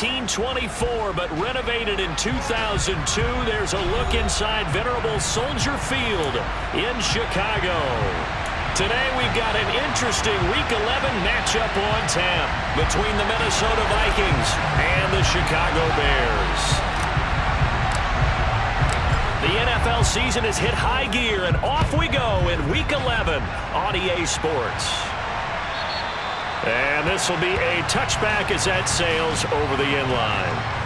1924, but renovated in 2002. There's a look inside venerable Soldier Field in Chicago. Today we've got an interesting Week 11 matchup on tap between the Minnesota Vikings and the Chicago Bears. The NFL season has hit high gear, and off we go in Week 11 on EA Sports. And this will be a touchback as that sails over the end line.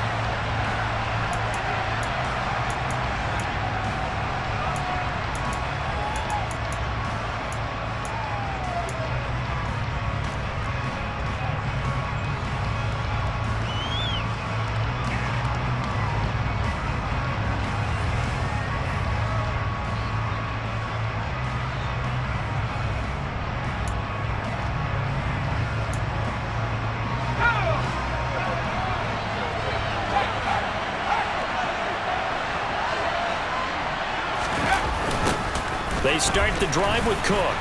They start the drive with Cook.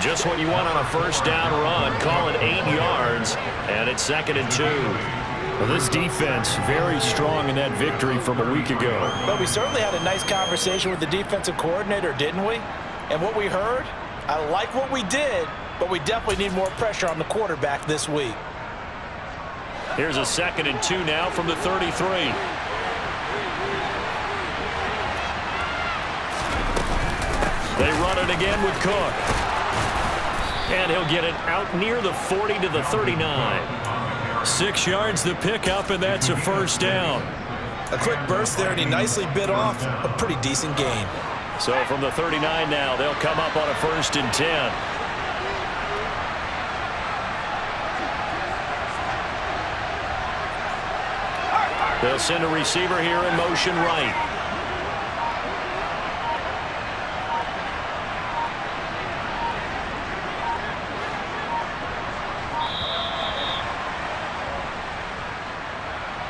Just what you want on a first down run. Call it 8 yards, and it's 2nd and 2. Well, this defense very strong in that victory from a week ago. But we certainly had a nice conversation with the defensive coordinator, didn't we? And what we heard, I like what we did, but we definitely need more pressure on the quarterback this week. Here's a 2nd and 2 now from the 33. They run it again with Cook. And he'll get it out near the 40 to the 39. 6 yards the pickup, and that's a first down. A quick burst there, and he nicely bit off a pretty decent gain. So from the 39 now, they'll come up on a 1st and 10. They'll send a receiver here in motion right.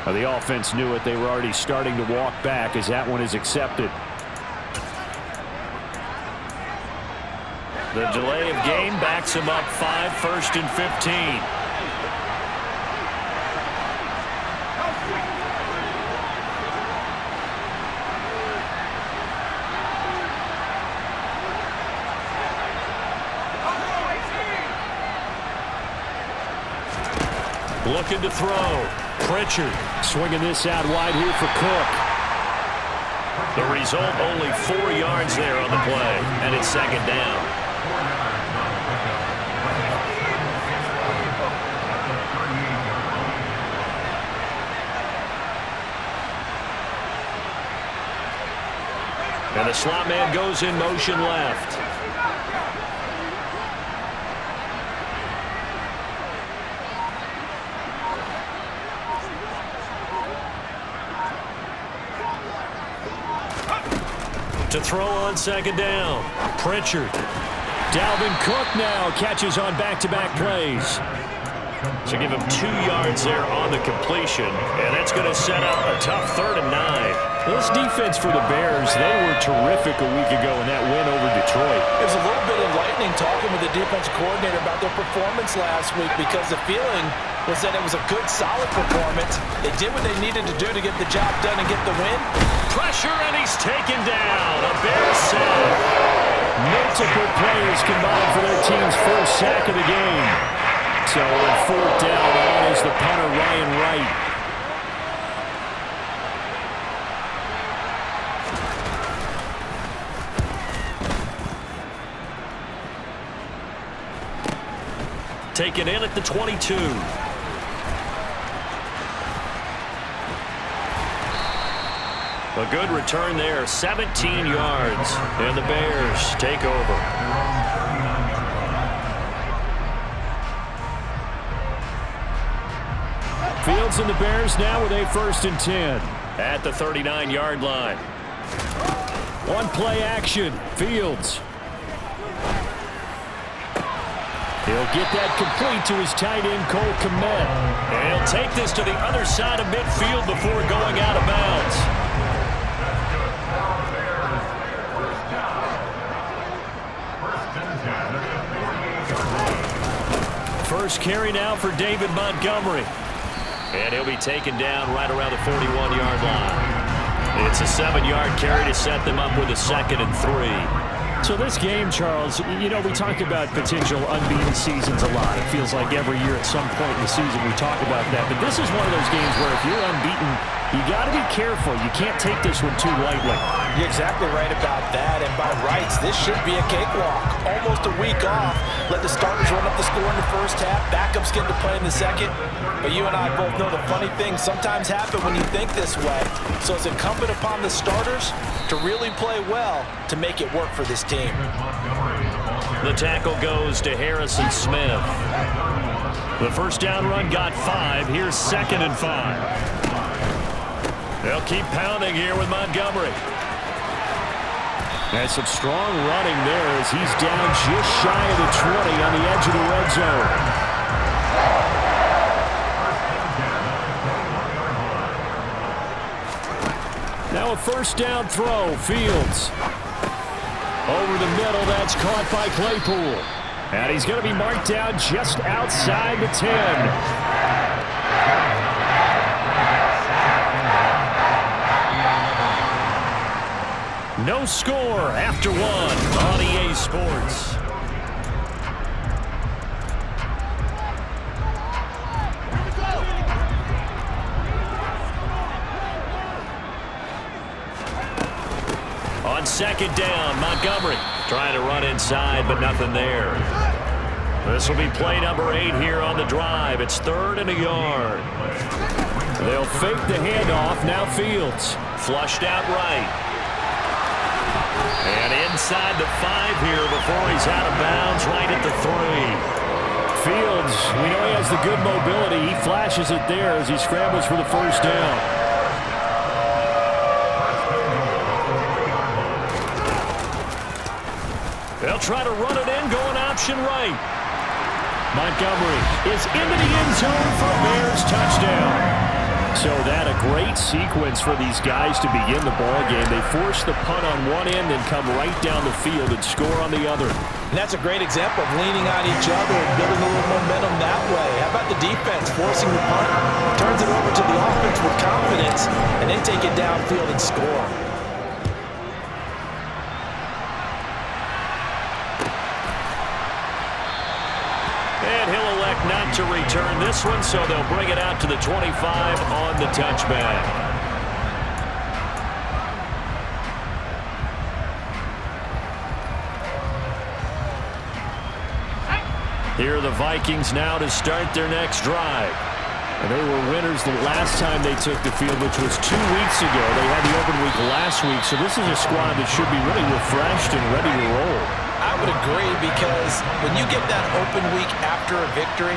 Well, the offense knew it. They were already starting to walk back as that one is accepted. The delay of game backs him up 5, 1st and 15. Looking to throw. Pritchard swinging this out wide here for Cook. The result, only 4 yards there on the play, and it's 2nd down. And the slot man goes in motion left. To throw on 2nd down. Pritchard. Dalvin Cook now catches on back-to-back plays. So give him 2 yards there on the completion, and that's going to set up a tough 3rd and 9. This defense for the Bears, they were terrific a week ago in that win over Detroit. It was a little bit enlightening talking with the defensive coordinator about their performance last week, because the feeling was that it was a good, solid performance. They did what they needed to do to get the job done and get the win. Pressure, and he's taken down. A Bears sack. Multiple players combined for their team's first sack of the game. So on 4th down, on is the punter, Ryan Wright. Taken in at the 22. A good return there, 17 yards, and the Bears take over. Fields and the Bears now with a 1st and 10. At the 39-yard line. One play action. Fields. He'll get that complete to his tight end, Cole Kmet. And he'll take this to the other side of midfield before going out of bounds. First carry now for David Montgomery. And he'll be taken down right around the 41-yard line. It's a 7-yard carry to set them up with a 2nd and 3. So this game, Charles, you know, we talk about potential unbeaten seasons a lot. It feels like every year at some point in the season we talk about that. But this is one of those games where if you're unbeaten, you got to be careful. You can't take this one too lightly. You're exactly right about that. And by rights, this should be a cakewalk. Almost a week off. Let the starters run up the score in the first half. Backups get to play in the second. But you and I both know the funny things sometimes happen when you think this way. So it's incumbent upon the starters to really play well to make it work for this team. The tackle goes to Harrison Smith. The first down run got 5. Here's 2nd and 5. They'll keep pounding here with Montgomery. And some strong running there as he's down just shy of the 20 on the edge of the red zone. Now a first down throw. Fields. Over the middle. That's caught by Claypool. And he's going to be marked down just outside the 10. No score after 1 on EA Sports. On 2nd down, Montgomery trying to run inside, but nothing there. This will be play number 8 here on the drive. It's 3rd and a yard. They'll fake the handoff. Now Fields. Flushed out right. And inside the 5 here before he's out of bounds, right at the 3. Fields, we know he has the good mobility. He flashes it there as he scrambles for the first down. They'll try to run it in, going option right. Montgomery is into the end zone for a Bears touchdown. So that a great sequence for these guys to begin the ball game. They force the punt on one end and come right down the field and score on the other. And that's a great example of leaning on each other and building a little momentum that way. How about the defense forcing the punt, turns it over to the offense with confidence, and they take it downfield and score. And he'll elect not to return this one, so they'll bring it out to the 25 on the touchback. Here are the Vikings now to start their next drive. And they were winners the last time they took the field, which was 2 weeks ago. They had the open week last week, so this is a squad that should be really refreshed and ready to roll. I would agree, because when you get that open week after a victory,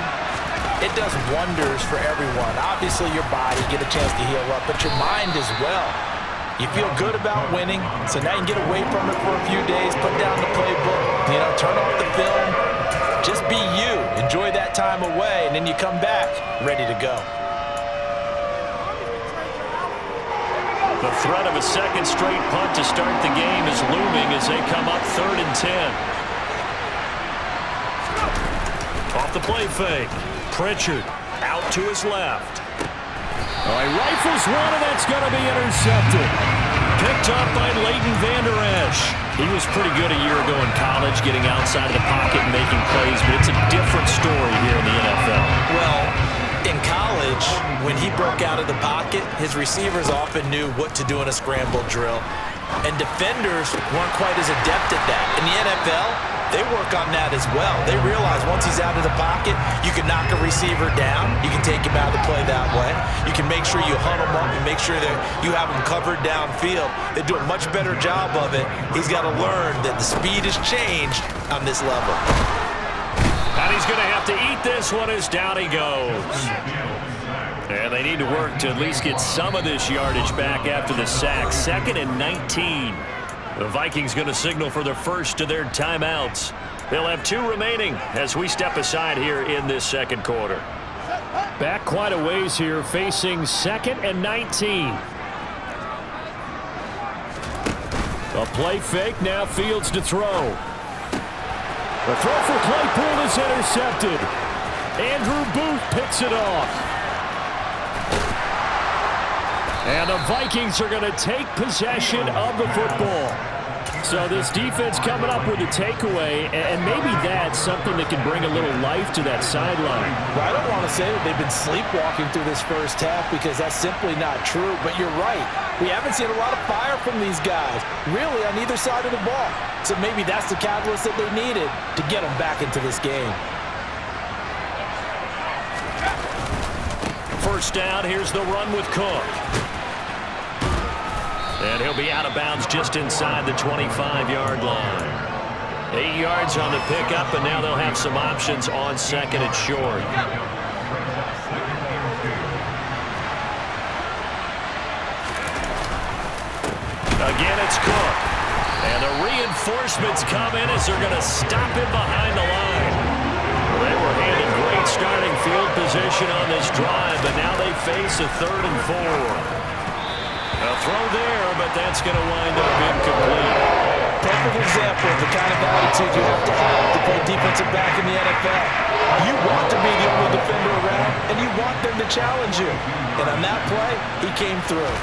it does wonders for everyone. Obviously, your body get a chance to heal up, but your mind as well. You feel good about winning, so now you can get away from it for a few days, put down the playbook, turn off the film, just be you. Enjoy that time away, and then you come back ready to go. The threat of a second straight punt to start the game is looming as they come up 3rd and 10. Off the play fake. Pritchard out to his left. All right, rifles one, and that's going to be intercepted. Picked up by Leighton Vander Esch. He was pretty good a year ago in college, getting outside of the pocket and making plays, but it's a different story here in the NFL. Well, in college, when he broke out of the pocket, his receivers often knew what to do in a scramble drill. And defenders weren't quite as adept at that. In the NFL, they work on that as well. They realize once he's out of the pocket, you can knock a receiver down. You can take him out of the play that way. You can make sure you huddle him up and make sure that you have him covered downfield. They do a much better job of it. He's got to learn that the speed has changed on this level. And he's going to have to eat this one as down he goes. And they need to work to at least get some of this yardage back after the sack. 2nd and 19. The Vikings going to signal for the first of their timeouts. They'll have 2 remaining as we step aside here in this second quarter. Back quite a ways here, facing 2nd and 19. A play fake, now Fields to throw. The throw for Claypool is intercepted. Andrew Booth picks it off. And the Vikings are going to take possession of the football. So this defense coming up with a takeaway, and maybe that's something that can bring a little life to that sideline. Well, I don't want to say that they've been sleepwalking through this first half because that's simply not true, but you're right. We haven't seen a lot of fire from these guys, really, on either side of the ball. So maybe that's the catalyst that they needed to get them back into this game. First down, here's the run with Cook. And he'll be out of bounds just inside the 25-yard line. 8 yards on the pickup, and now they'll have some options on second and short. Again, it's Cook. And the reinforcements come in as they're going to stop him behind the line. Well, they were handed great starting field position on this drive, but now they face a 3rd and 4. A throw there, but that's going to wind up incomplete. Perfect example of the kind of attitude you have to play defensive back in the NFL. You want to be the only defender around, and you want them to challenge you. And on that play, he came through.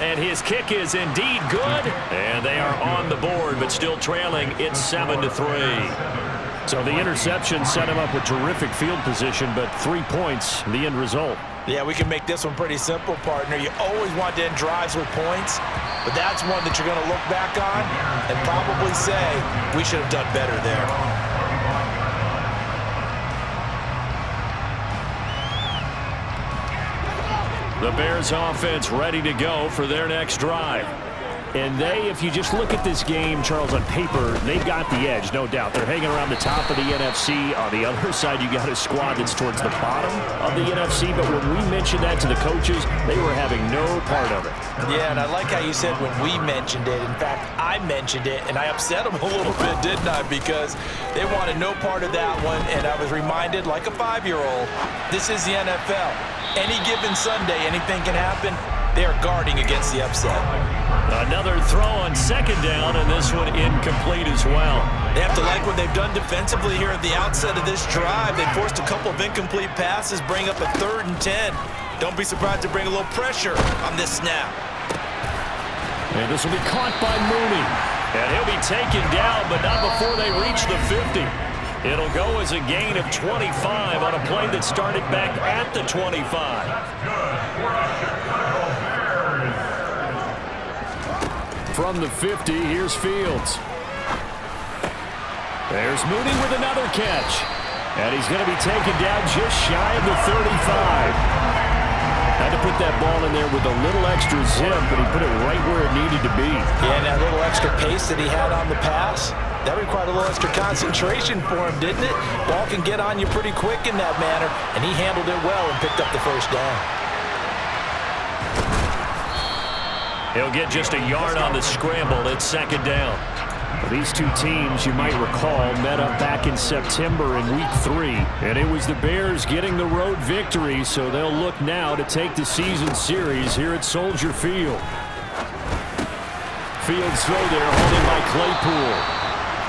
And his kick is indeed good. And they are on the board, but still trailing. It's 7-3. So the interception set him up with terrific field position, but 3 points, the end result. Yeah, we can make this one pretty simple, partner. You always want to end drives with points, but that's one that you're going to look back on and probably say, we should have done better there. The Bears offense ready to go for their next drive. And they, if you just look at this game, Charles, on paper, they've got the edge, no doubt. They're hanging around the top of the NFC. On the other side, you got a squad that's towards the bottom of the NFC. But when we mentioned that to the coaches, they were having no part of it. Yeah, and I like how you said when we mentioned it. In fact, I mentioned it, and I upset them a little bit, didn't I? Because they wanted no part of that one, and I was reminded, like a 5-year-old, this is the NFL. Any given Sunday, anything can happen. They are guarding against the upset. Another throw on second down, and this one incomplete as well. They have to like what they've done defensively here at the outset of this drive. They forced a couple of incomplete passes, bring up a 3rd and 10. Don't be surprised to bring a little pressure on this snap. And this will be caught by Mooney. And he'll be taken down, but not before they reach the 50. It'll go as a gain of 25 on a play that started back at the 25. From the 50, here's Fields. There's Mooney with another catch. And he's going to be taken down just shy of the 35. Had to put that ball in there with a little extra zip, but he put it right where it needed to be. Yeah, and that little extra pace that he had on the pass, that required a little extra concentration for him, didn't it? Ball can get on you pretty quick in that manner, and he handled it well and picked up the first down. He'll get just a yard on the scramble. It's second down. These two teams, you might recall, met up back in September in Week 3. And it was the Bears getting the road victory, so they'll look now to take the season series here at Soldier Field. Fields throw there, holding by Claypool.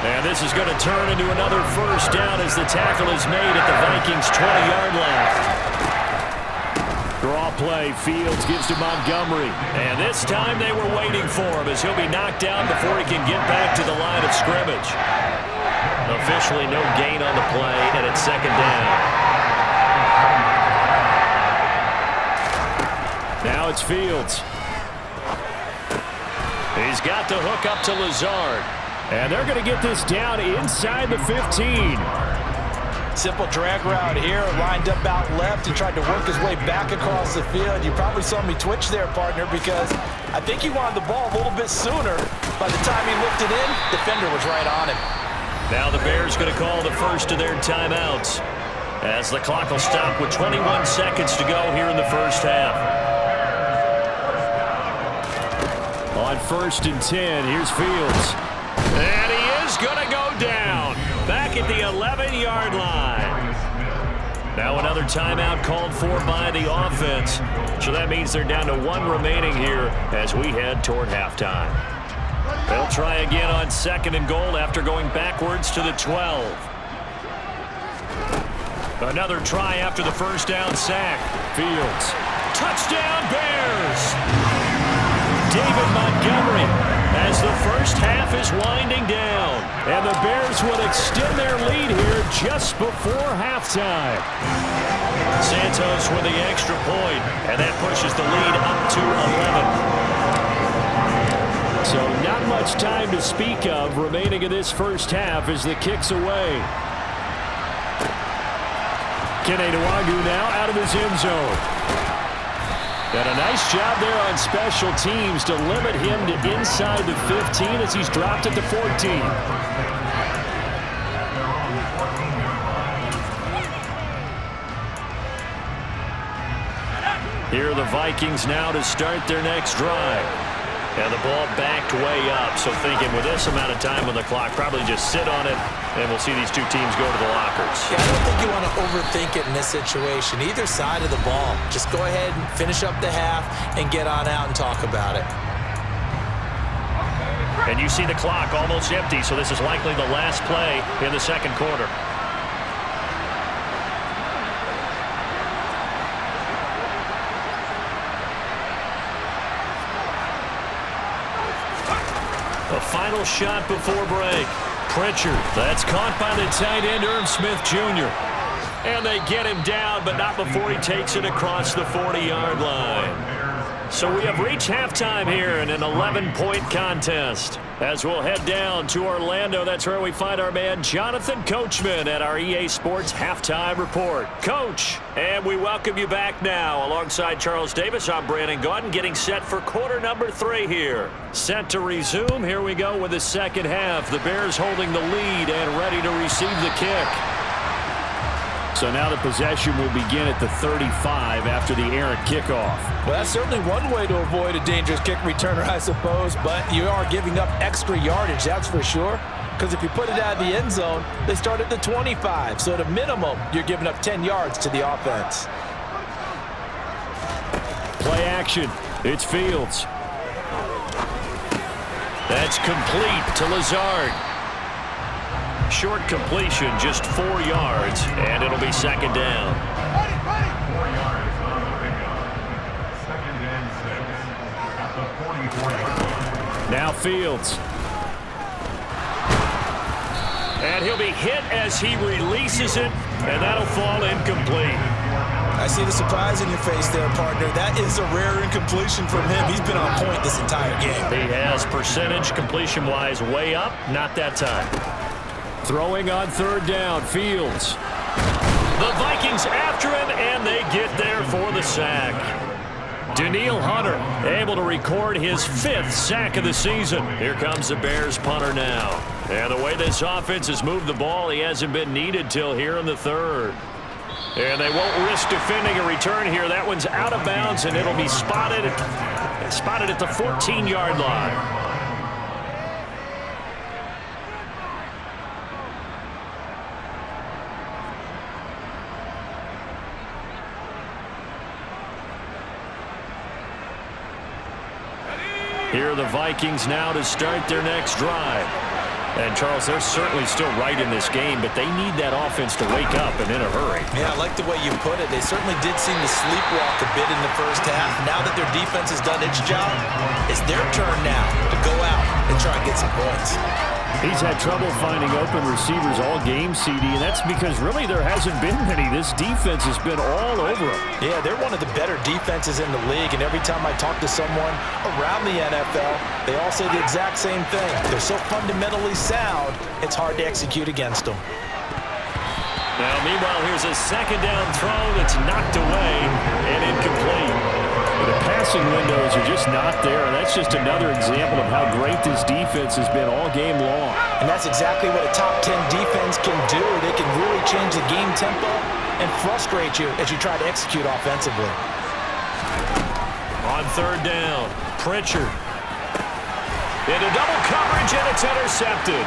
And this is going to turn into another first down as the tackle is made at the Vikings' 20-yard line. Draw play, Fields gives to Montgomery. And this time they were waiting for him as he'll be knocked down before he can get back to the line of scrimmage. Officially no gain on the play, and it's second down. Now it's Fields. He's got the hook up to Lazard. And they're going to get this down inside the 15. Simple drag route here, lined up out left and tried to work his way back across the field. You probably saw me twitch there, partner, because I think he wanted the ball a little bit sooner. By the time he looked it in, defender was right on him. Now the Bears going to call the first of their timeouts as the clock will stop with 21 seconds to go here in the first half. On 1st and 10, here's Fields. And he is going to go down back at the 11-yard line. Now another timeout called for by the offense. So that means they're down to 1 remaining here as we head toward halftime. They'll try again on 2nd and goal after going backwards to the 12. Another try after the first down sack. Fields. Touchdown, Bears! David Montgomery as the first half is winding down. And the Bears would extend their lead here just before halftime. Santos with the extra point, and that pushes the lead up to 11. So not much time to speak of remaining in this first half as the kick's away. Kene Nwagu now out of his end zone. And a nice job there on special teams to limit him to inside the 15 as he's dropped at the 14. Here are the Vikings now to start their next drive. And the ball backed way up, so thinking with this amount of time on the clock, probably just sit on it, and we'll see these two teams go to the lockers. Yeah, I don't think you want to overthink it in this situation. Either side of the ball. Just go ahead and finish up the half and get on out and talk about it. And you see the clock almost empty, so this is likely the last play in the second quarter. A final shot before break. Pritchard, that's caught by the tight end, Irv Smith Jr. And they get him down, but not before he takes it across the 40-yard line. So we have reached halftime here in an 11-point contest. As we'll head down to Orlando, that's where we find our man Jonathan Coachman at our EA Sports Halftime Report. Coach, and we welcome you back now. Alongside Charles Davis, I'm Brandon Gaudin, getting set for quarter number 3 here. Set to resume. Here we go with the second half. The Bears holding the lead and ready to receive the kick. So now the possession will begin at the 35 after the errant kickoff. Well, that's certainly one way to avoid a dangerous kick returner, I suppose, but you are giving up extra yardage, that's for sure. Because if you put it out of the end zone, they start at the 25. So at a minimum, you're giving up 10 yards to the offense. Play action. It's Fields. That's complete to Lazard. Short completion, just 4 yards, and it'll be second down. Now Fields. And he'll be hit as he releases it, and that'll fall incomplete. I see the surprise in your face there, partner. That is a rare incompletion from him. He's been on point this entire game. He has percentage completion-wise way up, not that time. Throwing on third down, Fields. The Vikings after him, and they get there for the sack. Danielle Hunter able to record his 5th sack of the season. Here comes the Bears punter now. And the way this offense has moved the ball, he hasn't been needed till here in the third. And they won't risk defending a return here. That one's out of bounds, and it'll be spotted at the 14-yard line. Here are the Vikings now to start their next drive. And, Charles, they're certainly still right in this game, but they need that offense to wake up and in a hurry. Yeah, I like the way you put it. They certainly did seem to sleepwalk a bit in the first half. Now that their defense has done its job, it's their turn now to go out and try and get some points. He's had trouble finding open receivers all game, CD, and that's because really there hasn't been many. This defense has been all over him. Yeah, they're one of the better defenses in the league, and every time I talk to someone around the NFL, they all say the exact same thing. They're so fundamentally sound, it's hard to execute against them. Now, meanwhile, here's a second down throw that's knocked away and incomplete. The passing windows are just not there, and that's just another example of how great this defense has been all game long. And that's exactly what a top 10 defense can do. They can really change the game tempo and frustrate you as you try to execute offensively. On third down, Pritchard. Into double coverage, and it's intercepted.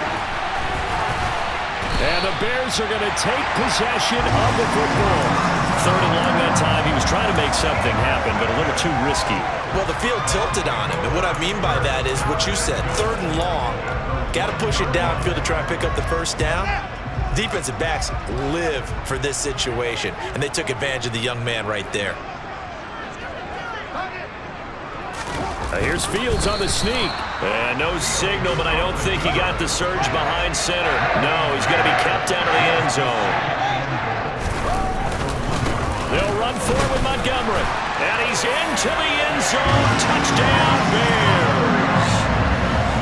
And the Bears are going to take possession of the football. Third and long that time. He was trying to make something happen, but a little too risky. Well, the field tilted on him, and what I mean by that is what you said, third and long. Got to push it downfield to try and pick up the first down. defensive backs live for this situation, and they took advantage of the young man right there. Here's Fields on the sneak. And no signal, but I don't think he got the surge behind center. No, he's going to be kept out of the end zone. They'll run forward with Montgomery. And he's into the end zone. Touchdown, Bears.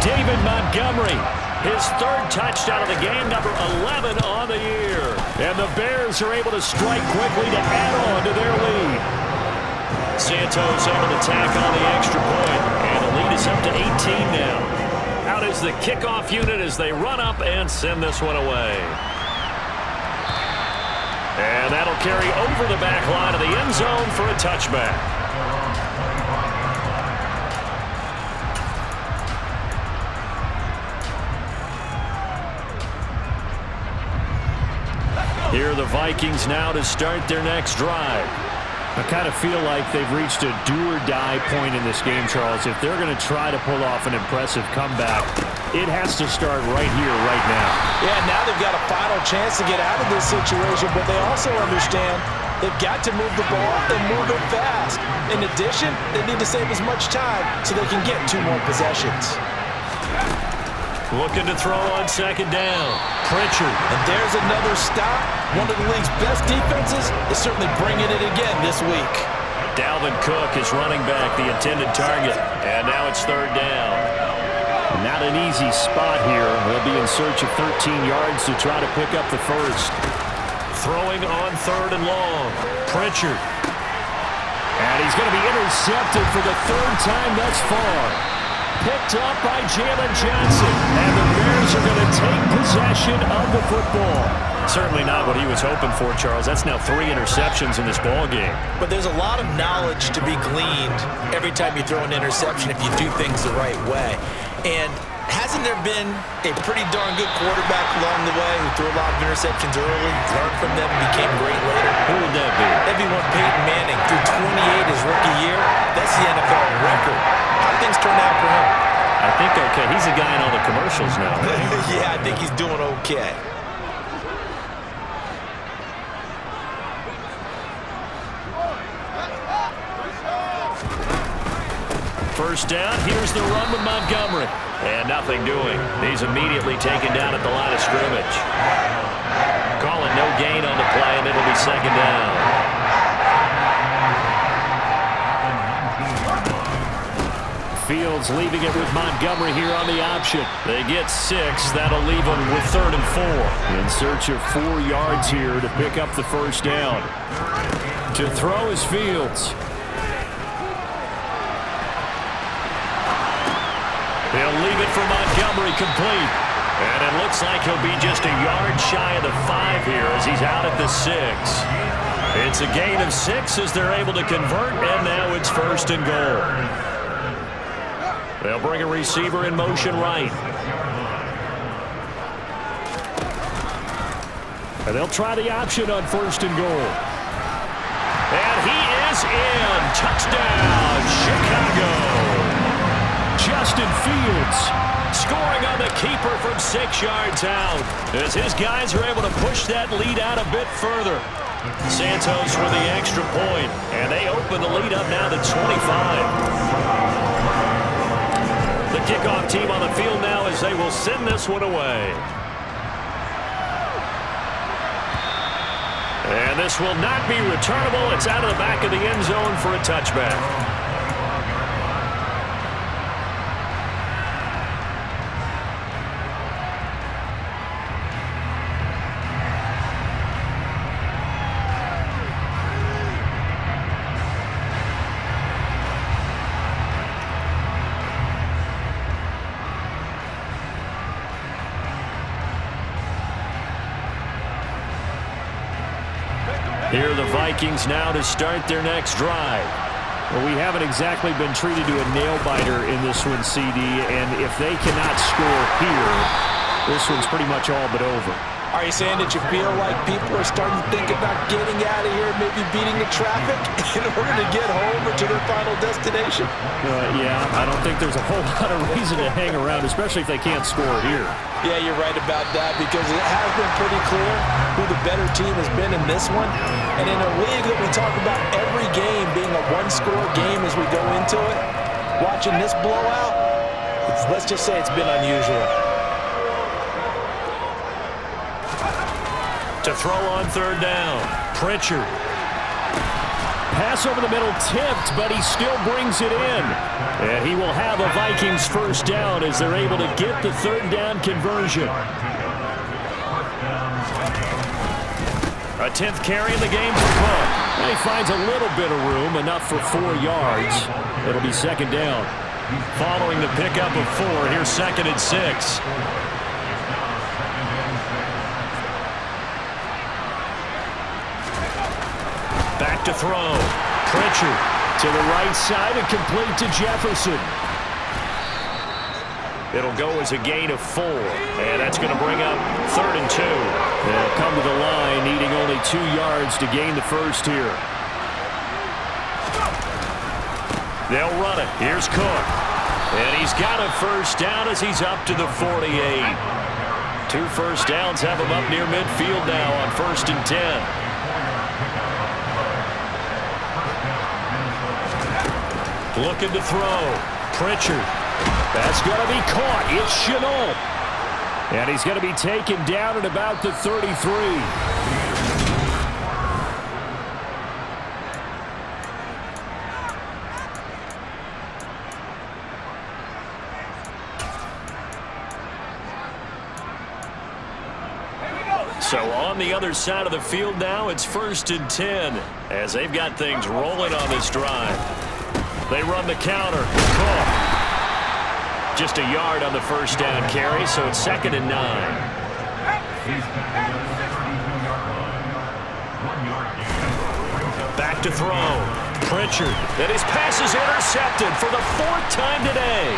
David Montgomery, his third touchdown of the game, number 11 on the year. And the Bears are able to strike quickly to add on to their lead. Santos able to tack on the extra point, and the lead is up to 18 now. Out is the kickoff unit as they run up and send this one away. And that'll carry over the back line of the end zone for a touchback. Here are the Vikings now to start their next drive. I kind of feel like they've reached a do-or-die point in this game, Charles. If they're going to try to pull off an impressive comeback, it has to start right here, right now. Yeah, now they've got a final chance to get out of this situation, but they also understand they've got to move the ball and move it fast. In addition, they need to save as much time so they can get 2 more possessions. Looking to throw on second down. Pritchard. And there's another stop. One of the league's best defenses is certainly bringing it again this week. Dalvin Cook is running back, the intended target. And now it's third down. Not an easy spot here. They'll be in search of 13 yards to try to pick up the first. Throwing on third and long. Pritchard. And he's going to be intercepted for the third time thus far. Picked up by Jalen Johnson. And the Bears are going to take possession of the football. Certainly not what he was hoping for, Charles. That's now 3 interceptions in this ball game. But there's a lot of knowledge to be gleaned every time you throw an interception if you do things the right way. And hasn't there been a pretty darn good quarterback along the way who threw a lot of interceptions early, learned from them, and became great later? Who would that be? That'd be one Peyton Manning. Threw 28 his rookie year. That's the NFL record. How do things turn out for him? I think okay. He's a guy in all the commercials now. Yeah, I think he's doing okay. First down, here's the run with Montgomery. And nothing doing. He's immediately taken down at the line of scrimmage. Calling no gain on the play, and it'll be second down. Fields leaving it with Montgomery here on the option. They get 6. That'll leave them with third and 4. In search of 4 yards here to pick up the first down. To throw is Fields. He'll leave it for Montgomery complete. And it looks like he'll be just a yard shy of the 5 here as he's out at the 6. It's a gain of 6 as they're able to convert, and now it's first and goal. They'll bring a receiver in motion right. And they'll try the option on first and goal. And he is in. Touchdown, Chicago. Justin Fields scoring on the keeper from 6 yards out as his guys are able to push that lead out a bit further. Santos for the extra point, and they open the lead up now to 25. The kickoff team on the field now as they will send this one away. And this will not be returnable. It's out of the back of the end zone for a touchback. Here are the Vikings now to start their next drive. Well, we haven't exactly been treated to a nail-biter in this one, CD, and if they cannot score here, this one's pretty much all but over. Are you saying that you feel like people are starting to think about getting out of here, maybe beating the traffic in order to get home or to their final destination? Yeah, I don't think there's a whole lot of reason to hang around, especially if they can't score here. Yeah, you're right about that because it has been pretty clear who the better team has been in this one. And in a league that we talk about every game being a one-score game as we go into it, watching this blowout, let's just say it's been unusual. To throw on third down, Pritchard. Pass over the middle tipped, but he still brings it in. And he will have a Vikings first down as they're able to get the third down conversion. A 10th carry in the game for Cook. And he finds a little bit of room, enough for 4 yards. It'll be second down. Following the pickup of 4, here's 2nd and 6. Back to throw. Pritchard to the right side and complete to Jefferson. It'll go as a gain of 4, and that's going to bring up 3rd and 2. They'll come to the line, needing only 2 yards to gain the first here. They'll run it. Here's Cook. And he's got a first down as he's up to the 48. 2 first downs have him up near midfield now on 1st and 10. Looking to throw. Pritchard. That's going to be caught. It's Chenault. And he's going to be taken down at about the 33. So on the other side of the field now, it's 1st and 10 as they've got things rolling on this drive. They run the counter. Cook. Just a yard on the first down carry, so it's 2nd and 9. Back to throw. Pritchard. And his pass is intercepted for the 4th time today.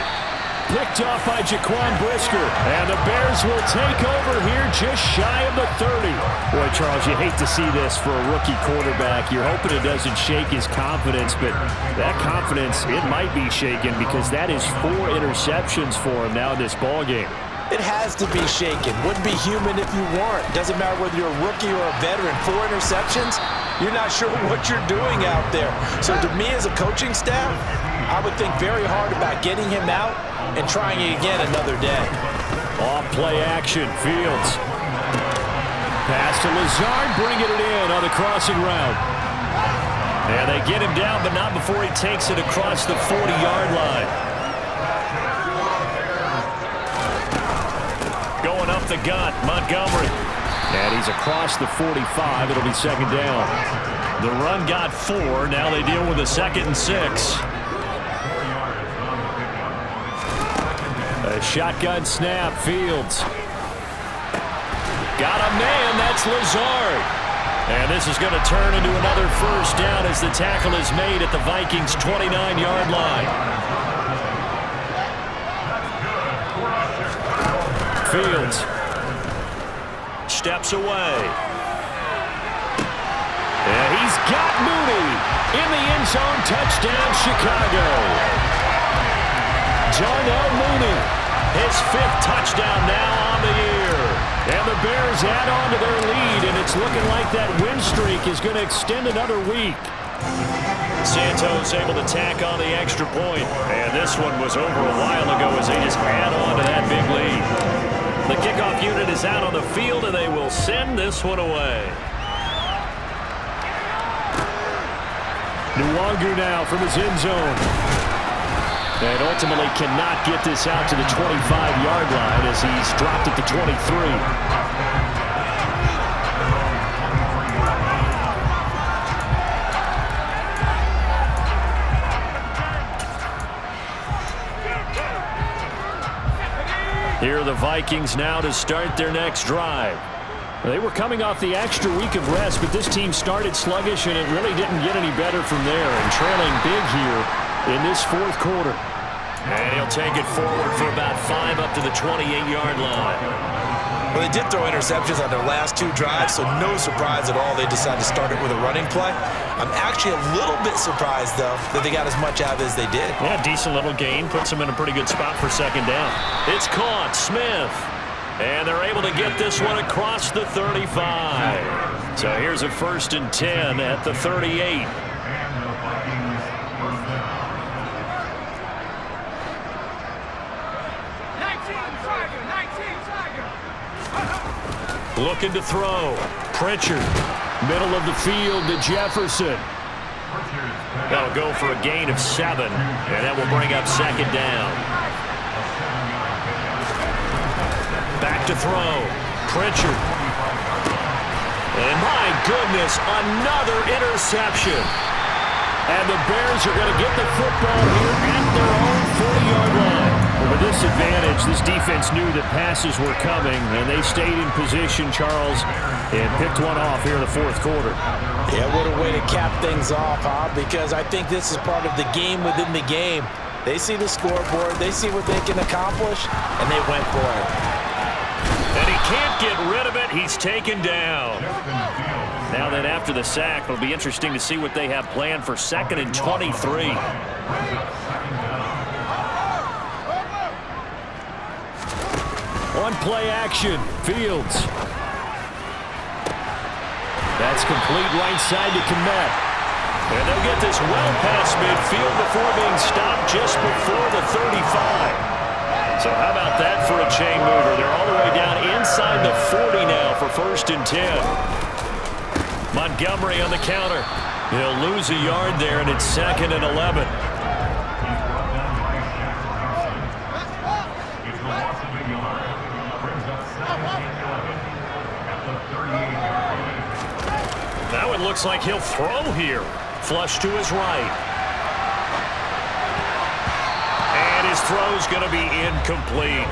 Picked off by Jaquan Brisker. And the Bears will take over here just shy of the 30. Boy, Charles, you hate to see this for a rookie quarterback. You're hoping it doesn't shake his confidence, but that confidence, it might be shaken because that is 4 interceptions for him now in this ballgame. It has to be shaken. Wouldn't be human if you weren't. Doesn't matter whether you're a rookie or a veteran. 4 interceptions, you're not sure what you're doing out there. So to me as a coaching staff, I would think very hard about getting him out and trying it again another day. Off play action, Fields. Pass to Lazard, bringing it in on the crossing route. And they get him down, but not before he takes it across the 40-yard line. Going up the gut, Montgomery. And he's across the 45. It'll be second down. The run got 4. Now they deal with a 2nd and 6. A shotgun snap, Fields. Got a man, that's Lazard. And this is going to turn into another first down as the tackle is made at the Vikings' 29-yard line. Fields steps away. And he's got Mooney in the end zone. Touchdown, Chicago. Darnell Mooney, his 5th touchdown now on the year. And the Bears add on to their lead, and it's looking like that win streak is going to extend another week. Santos able to tack on the extra point, and this one was over a while ago as they just add on to that big lead. The kickoff unit is out on the field, and they will send this one away. Nwangu now from his end zone. And ultimately cannot get this out to the 25-yard line as he's dropped it to 23. Here are the Vikings now to start their next drive. They were coming off the extra week of rest, but this team started sluggish, and it really didn't get any better from there, and trailing big here in this 4th quarter. And he'll take it forward for about 5 up to the 28-yard line. Well, they did throw interceptions on their last 2 drives, so no surprise at all they decided to start it with a running play. I'm actually a little bit surprised, though, that they got as much out of it as they did. Yeah, decent little gain. Puts them in a pretty good spot for second down. It's caught. Smith. And they're able to get this one across the 35. So here's a 1st and 10 at the 38. Looking to throw. Pritchard. Middle of the field to Jefferson. That'll go for a gain of 7. And that will bring up second down. Back to throw. Pritchard. And my goodness, another interception. And the Bears are going to get the football here at their own 40-yard line. Well, with this advantage, this defense knew that passes were coming, and they stayed in position, Charles, and picked one off here in the 4th quarter. Yeah, what a way to cap things off, huh? Because I think this is part of the game within the game. They see the scoreboard, they see what they can accomplish, and they went for it. And he can't get rid of it. He's taken down. Now then, after the sack, it'll be interesting to see what they have planned for 2nd and 23. On play action, Fields. That's complete right side to Kmet. And they'll get this well past midfield before being stopped just before the 35. So how about that for a chain mover? They're all the way down inside the 40 now for 1st and 10. Montgomery on the counter. He'll lose a yard there, and it's 2nd and 11. Now it looks like he'll throw here. Flush to his right. And his throw's going to be incomplete.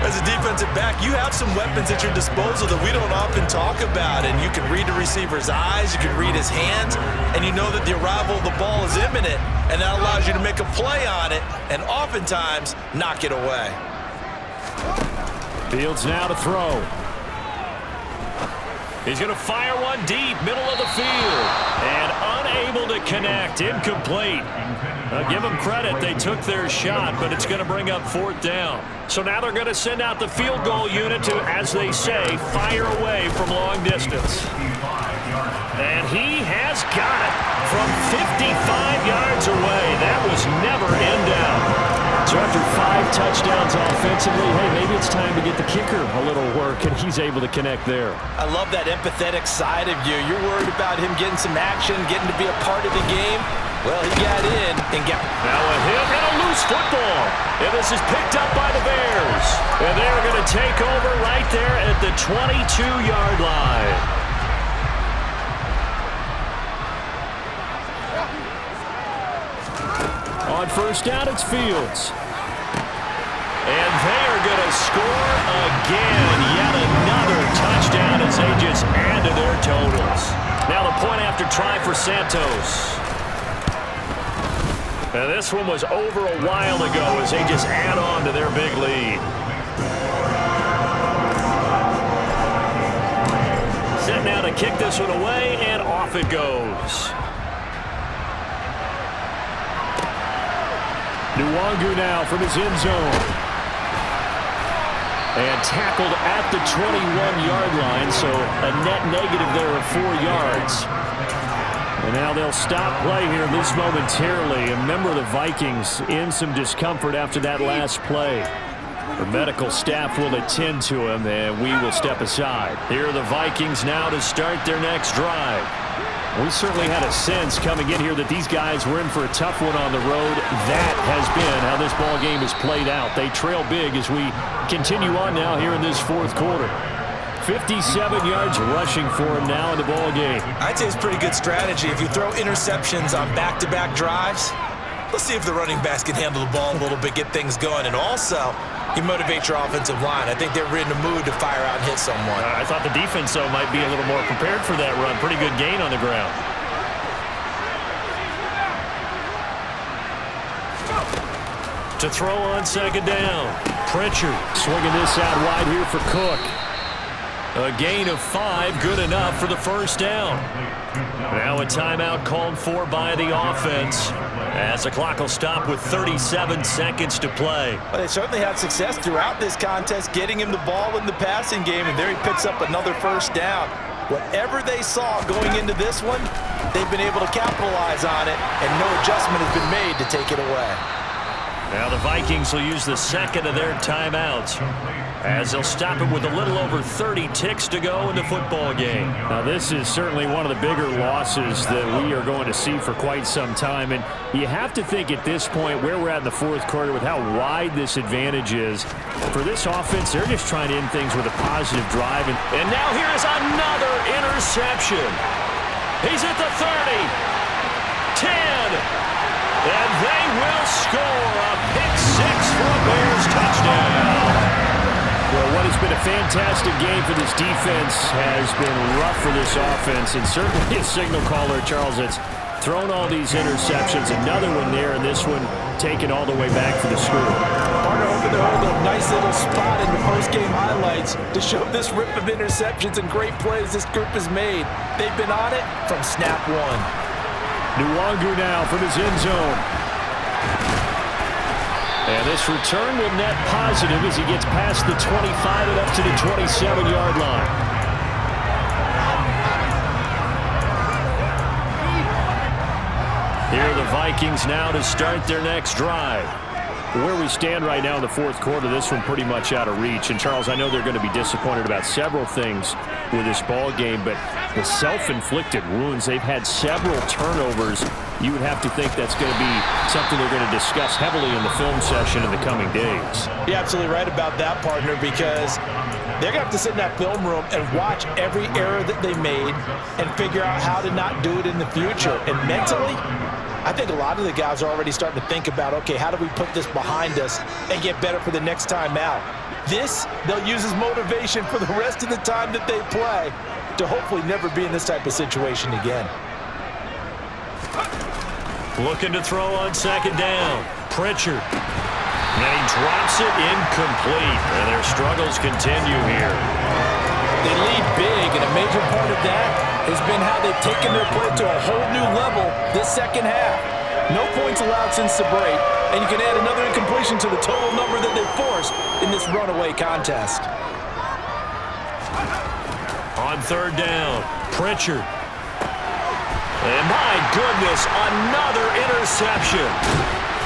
As a defensive back, you have some weapons at your disposal that we don't often talk about. And you can read the receiver's eyes, you can read his hands, and you know that the arrival of the ball is imminent. And that allows you to make a play on it and oftentimes knock it away. Fields now to throw. He's going to fire one deep, middle of the field. And unable to connect, incomplete. Give them credit, they took their shot, but it's going to bring up 4th down. So now they're going to send out the field goal unit to, as they say, fire away from long distance. And he has got it from 55 yards away. That was never in doubt. So after 5 touchdowns offensively, hey, maybe it's time to get the kicker a little work, and he's able to connect there. I love that empathetic side of you. You're worried about him getting some action, getting to be a part of the game. Well, he got in and got... Now a hit and a loose football. And this is picked up by the Bears. And they're going to take over right there at the 22-yard line. On 1st down, it's Fields. And they are going to score again. Yet another touchdown as they just add to their totals. Now the point after try for Santos. And this one was over a while ago as they just add on to their big lead. Set now to kick this one away, and off it goes. Nwangu now from his end zone. And tackled at the 21-yard line, so a net negative there of 4 yards. And now they'll stop play here this momentarily. And remember, the Vikings in some discomfort after that last play. The medical staff will attend to him, and we will step aside. Here are the Vikings now to start their next drive. We certainly had a sense coming in here that these guys were in for a tough one on the road. That has been how this ball game has played out. They trail big as we continue on now here in this 4th quarter. 57 yards rushing for him now in the ball game. I'd say it's pretty good strategy. If you throw interceptions on back-to-back drives, let's see if the running backs can handle the ball a little bit, get things going. And also, you motivate your offensive line. I think they're in the mood to fire out and hit someone. I thought the defense, though, might be a little more prepared for that run. Pretty good gain on the ground. To throw on 2nd down. Pritchard swinging this out wide here for Cook. A gain of 5, good enough for the first down. Now a timeout called for by the offense, as the clock will stop with 37 seconds to play. Well, they certainly had success throughout this contest, getting him the ball in the passing game, and there he picks up another first down. Whatever they saw going into this one, they've been able to capitalize on it, and no adjustment has been made to take it away. Now the Vikings will use the second of their timeouts, as they'll stop it with a little over 30 ticks to go in the football game. Now this is certainly one of the bigger losses that we are going to see for quite some time. And you have to think at this point where we're at in the fourth quarter with how wide this advantage is. For this offense, they're just trying to end things with a positive drive. And now here is another interception. He's at the 30, 10. And they will score a pick-6 for a Bears touchdown. Well, what has been a fantastic game for this defense has been rough for this offense, and certainly a signal caller, Charles, that's thrown all these interceptions. Another one there, and this one taken all the way back for the score. Partner hoping to hold a nice little spot in the post-game highlights to show this rip of interceptions and great plays this group has made. They've been on it from snap one. Nwangu now from his end zone. And this return will net positive as he gets past the 25 and up to the 27-yard line. Here are the Vikings now to start their next drive. Where we stand right now in the fourth quarter, this one pretty much out of reach. And, Charles, I know they're going to be disappointed about several things with this ball game, but the self-inflicted wounds, they've had several turnovers. You would have to think that's going to be something they're going to discuss heavily in the film session in the coming days. You're absolutely right about that, partner, because they're going to have to sit in that film room and watch every error that they made and figure out how to not do it in the future. And mentally, I think a lot of the guys are already starting to think about, okay, how do we put this behind us and get better for the next time out? This, they'll use as motivation for the rest of the time that they play to hopefully never be in this type of situation again. Looking to throw on second down. Pritchard. And he drops it incomplete. And their struggles continue here. They lead big, and a major part of that has been how they've taken their play to a whole new level this second half. No points allowed since the break, and you can add another incompletion to the total number that they've forced in this runaway contest. On third down, Pritchard. And my goodness, another interception.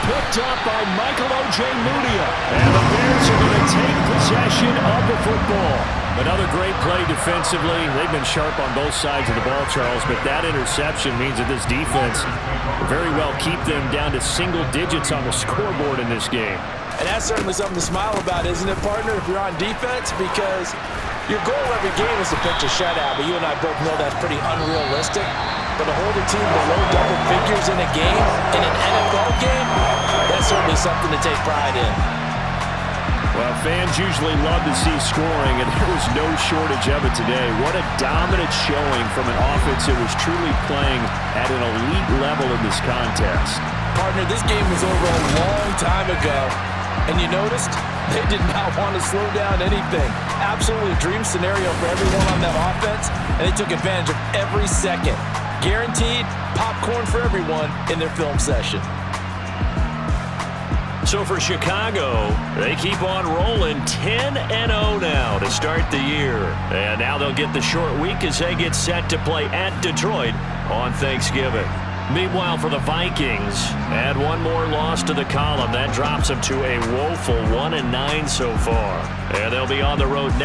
Picked up by Michael Ojemudia. And the Bears are going to take possession of the football. Another great play defensively. They've been sharp on both sides of the ball, Charles, but that interception means that this defense will very well keep them down to single digits on the scoreboard in this game. And that's certainly something to smile about, isn't it, partner, if you're on defense? Because your goal every game is to pitch a shutout, but you and I both know that's pretty unrealistic. But to hold a team below double figures in a game, in an NFL game, that's certainly something to take pride in. Well, fans usually love to see scoring, and there was no shortage of it today. What a dominant showing from an offense that was truly playing at an elite level in this contest. Partner, this game was over a long time ago, and you noticed they did not want to slow down anything. Absolutely a dream scenario for everyone on that offense, and they took advantage of every second. Guaranteed popcorn for everyone in their film session. So for Chicago, they keep on rolling 10-0 now to start the year. And now they'll get the short week as they get set to play at Detroit on Thanksgiving. Meanwhile, for the Vikings, add one more loss to the column. That drops them to a woeful 1-9 so far. And they'll be on the road next.